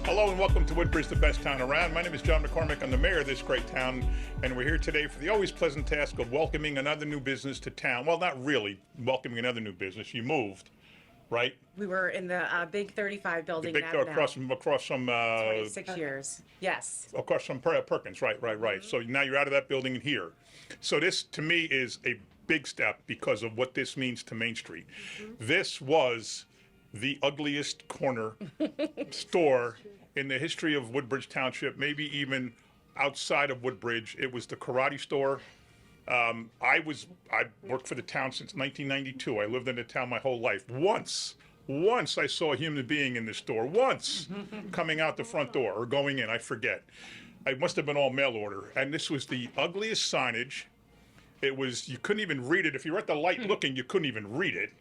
Hello and welcome to Woodbridge, the best town around. My name is John McCormick. I'm the mayor of this great town, and we're here today for the always pleasant task of welcoming another new business to town. Well, not really welcoming another new business. You moved, right? We were in the big 35 building Big now. across some 26 years. Yes. across from Perkins, right. So now you're out of that building and here. So this, to me, is a big step because of what this means to Main Street. This was the ugliest corner store in the history of Woodbridge Township, maybe even outside of Woodbridge. It was the karate store. I worked for the town since 1992. I lived in the town my whole life. Once I saw a human being in this store. Once coming out the front door or going in, I forget. It must have been all mail order. And this was the ugliest signage. It was, you couldn't even read it. If you were at the light looking, you couldn't even read it.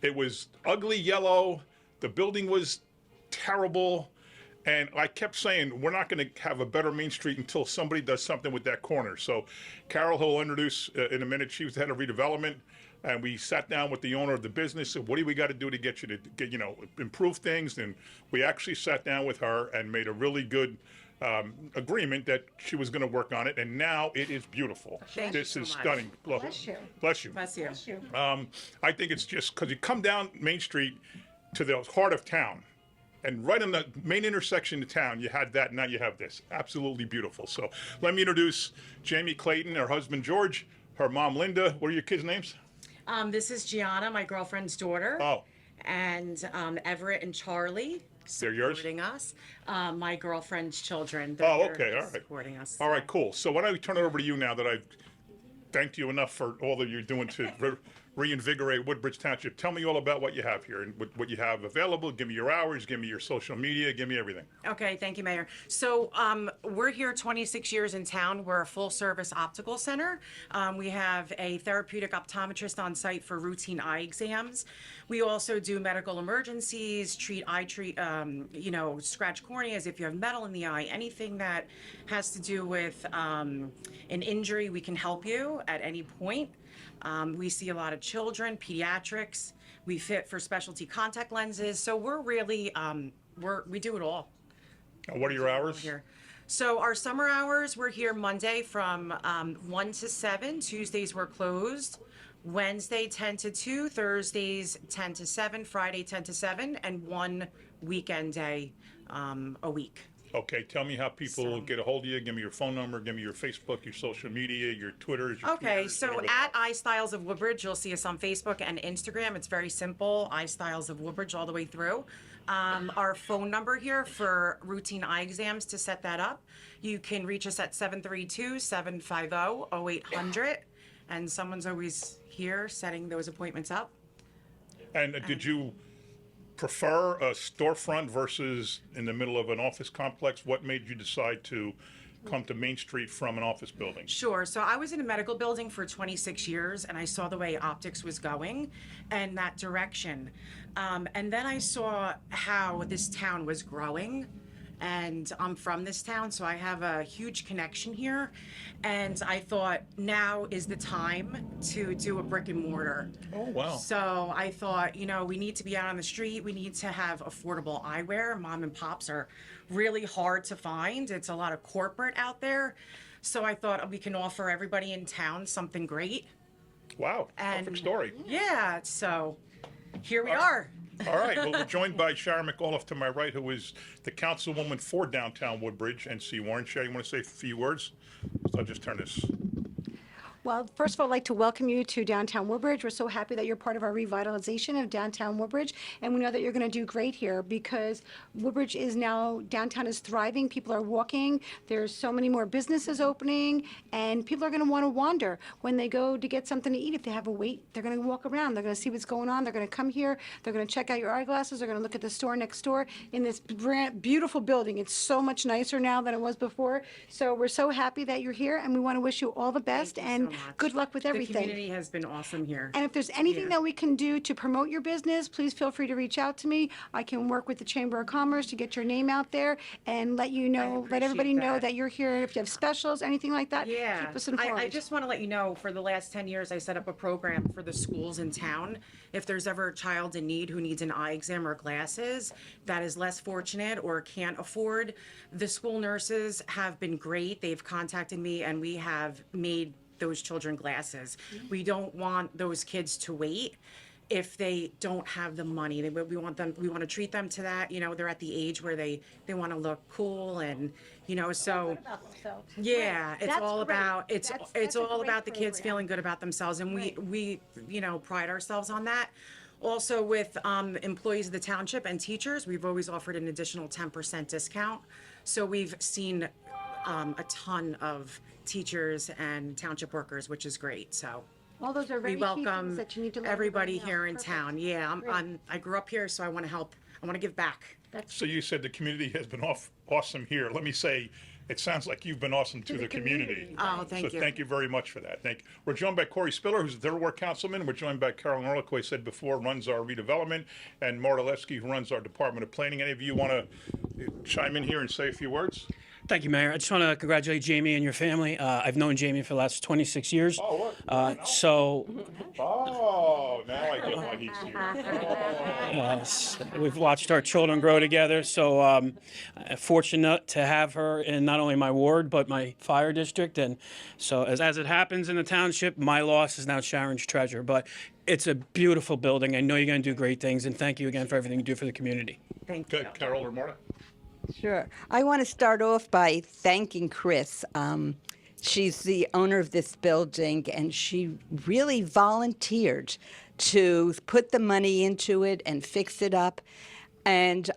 It was ugly yellow. The building was terrible. And I kept saying, we're not going to have a better Main Street until somebody does something with that corner. So Carol, who will introduce in a minute, she was the head of redevelopment. And we sat down with the owner of the business. Said, what do we got to do to get you to get, improve things? And we actually sat down with her and made a really good agreement that she was going to work on it. And now it is beautiful. This is stunning. Bless you. Bless you. Bless you. Bless you. I think it's just because you come down Main Street to the heart of town, and right in the main intersection of town, you had that. Now you have this. Absolutely beautiful. So let me introduce Jamie Clayton, her husband George, her mom Linda. What are your kids' names? This is Gianna, my girlfriend's daughter. Oh, And Everett and Charlie. They're yours? Supporting us. My girlfriend's children. Oh, They're okay, all right. Supporting us. all right, cool. So why don't we turn it over to you now that I've thanked you enough for all that you're doing to reinvigorate Woodbridge Township. Tell me all about what you have here and what you have available. Give me your hours, give me your social media, give me everything. Okay, thank you, Mayor. So we're here 26 years in town. We're a full-service optical center. We have a therapeutic optometrist on site for routine eye exams. We also do medical emergencies, scratch corneas if you have metal in the eye, anything that has to do with an injury, we can help you at any point. We see a lot of children, pediatrics. We fit for specialty contact lenses. So we're really, we do it all What are your hours? here. So our summer hours, we're here Monday from 1 to 7. Tuesdays we're closed. Wednesday 10 to 2. Thursdays 10 to 7. Friday 10 to 7. And one weekend day a week. Okay, tell me how people get a hold of you. Give me your phone number, give me your Facebook, your social media, your Twitters, your Okay, tweeters, so whatever. at Eyestyles of Woodbridge, you'll see us on Facebook and Instagram. It's very simple, Eyestyles of Woodbridge all the way through. Our phone number here for routine eye exams to set that up, you can reach us at 732-750-0800, and someone's always here setting those appointments up. And did you prefer a storefront versus in the middle of an office complex? What made you decide to come to Main Street from an office building? Sure. So I was in a medical building for 26 years, and I saw the way optics was going and that direction. And then I saw how this town was growing. And I'm from this town, so I have a huge connection here. And I thought now is the time to do a brick and mortar. Oh, wow. So I thought, we need to be out on the street. We need to have affordable eyewear. Mom and pops are really hard to find. It's a lot of corporate out there. So I thought we can offer everybody in town something great. Wow, And- perfect story. Yeah, so here we are. All right, well, we're joined by Sharon McAuliffe to my right, who is the councilwoman for downtown Woodbridge and C. Warren. Sharon, you want to say a few words? So I'll just turn this. Well, first of all, I'd like to welcome you to downtown Woodbridge. We're so happy that you're part of our revitalization of downtown Woodbridge, and we know that you're going to do great here because Woodbridge is now, downtown is thriving. People are walking. There's so many more businesses opening, and people are going to want to wander. When they go to get something to eat, if they have a wait, they're going to walk around. They're going to see what's going on. They're going to come here. They're going to check out your eyeglasses. They're going to look at the store next door in this beautiful building. It's so much nicer now than it was before. So we're so happy that you're here, and we want to wish you all the best. Thank you And much. good luck with The everything. community has been awesome here. And if there's anything Yeah. that we can do to promote your business, please feel free to reach out to me. I can work with the Chamber of Commerce to get your name out there and let you know, let everybody appreciate know that. that you're here. If you have specials, anything like that, Yeah, keep us informed. I just want to let you know, for the last 10 years, I set up a program for the schools in town. If there's ever a child in need who needs an eye exam or glasses that is less fortunate or can't afford, the school nurses have been great. They've contacted me and we have made those children glasses. We don't want those kids to wait if they don't have the money. We want to treat them to that. You know, they're at the age where they want to look cool and, you know, so. Yeah, it's That's all great. about, That's it's a all great about the kids program. feeling good about themselves, and we, you know, pride ourselves on that. Also with employees of the township and teachers, we've always offered an additional 10% discount. So we've seen a ton of teachers and township workers, which is great, so. All those are We very key things welcome that you need to let everybody know. here in Perfect. town. Yeah, I grew up here, so I want to help, I want to give back. So you said the community has been awesome here. Let me say, it sounds like you've been awesome to the community. Oh, thank So you. thank you very much for that. Thank you. We're joined by Corey Spiller, who's the Third Ward Councilman. We're joined by Carolyn Orlick, who I said before runs our redevelopment, and Marta Levsky, who runs our Department of Planning. Any of you want to chime in here and say a few words? Thank you, Mayor. I just want to congratulate Jamie and your family. I've known Jamie for the last 26 years. Oh, what? Oh, now I get why he's here. We've watched our children grow together. So fortunate to have her in not only my ward, but my fire district. And so as it happens in the township, my loss is now Sharon's treasure. But it's a beautiful building. I know you're going to do great things. And thank you again for everything you do for the community. Thank you. Good. Carol or Marta? Sure. I want to start off by thanking Chris. She's the owner of this building, and she really volunteered to put the money into it and fix it up. And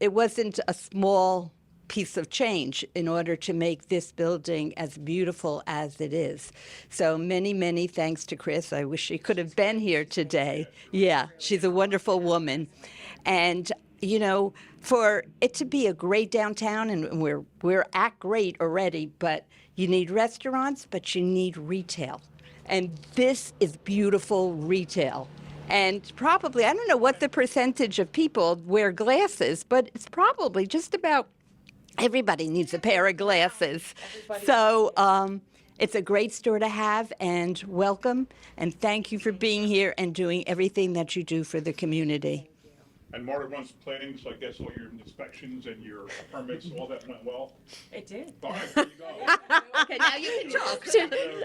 it wasn't a small piece of change in order to make this building as beautiful as it is. So many, many thanks to Chris. I wish she could have been here today. Yeah, she's a wonderful woman. And you know, for it to be a great downtown, and we're at great already, but you need restaurants, but you need retail. And this is beautiful retail. And probably, I don't know what the percentage of people wear glasses, but it's probably just about everybody needs a pair of glasses. So it's a great store to have, and welcome, and thank you for being here and doing everything that you do for the community. And Marta runs planning, so I guess all your inspections and your permits, all that went well? It did. All right, there you go. Okay, now you can talk.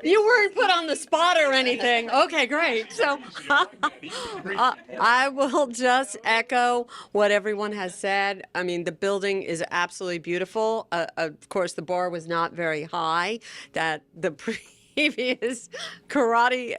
You weren't put on the spot or anything. Okay, great. So I will just echo what everyone has said. I mean, the building is absolutely beautiful. Of course, the bar was not very high. That the previous karate,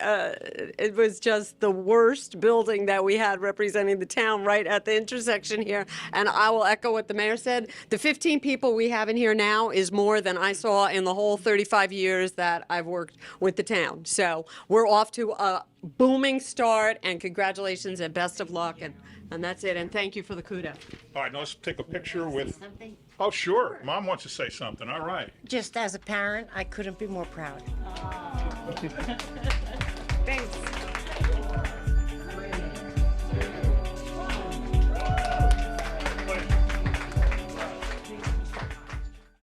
it was just the worst building that we had representing the town right at the intersection here. And I will echo what the mayor said. The 15 people we have in here now is more than I saw in the whole 35 years that I've worked with the town. So we're off to a booming start, and congratulations and best of luck. And that's it. And thank you for the kudos. All right, now let's take a picture with, oh, sure. Mom wants to say something. All right. Just as a parent, I couldn't be more proud. Thanks.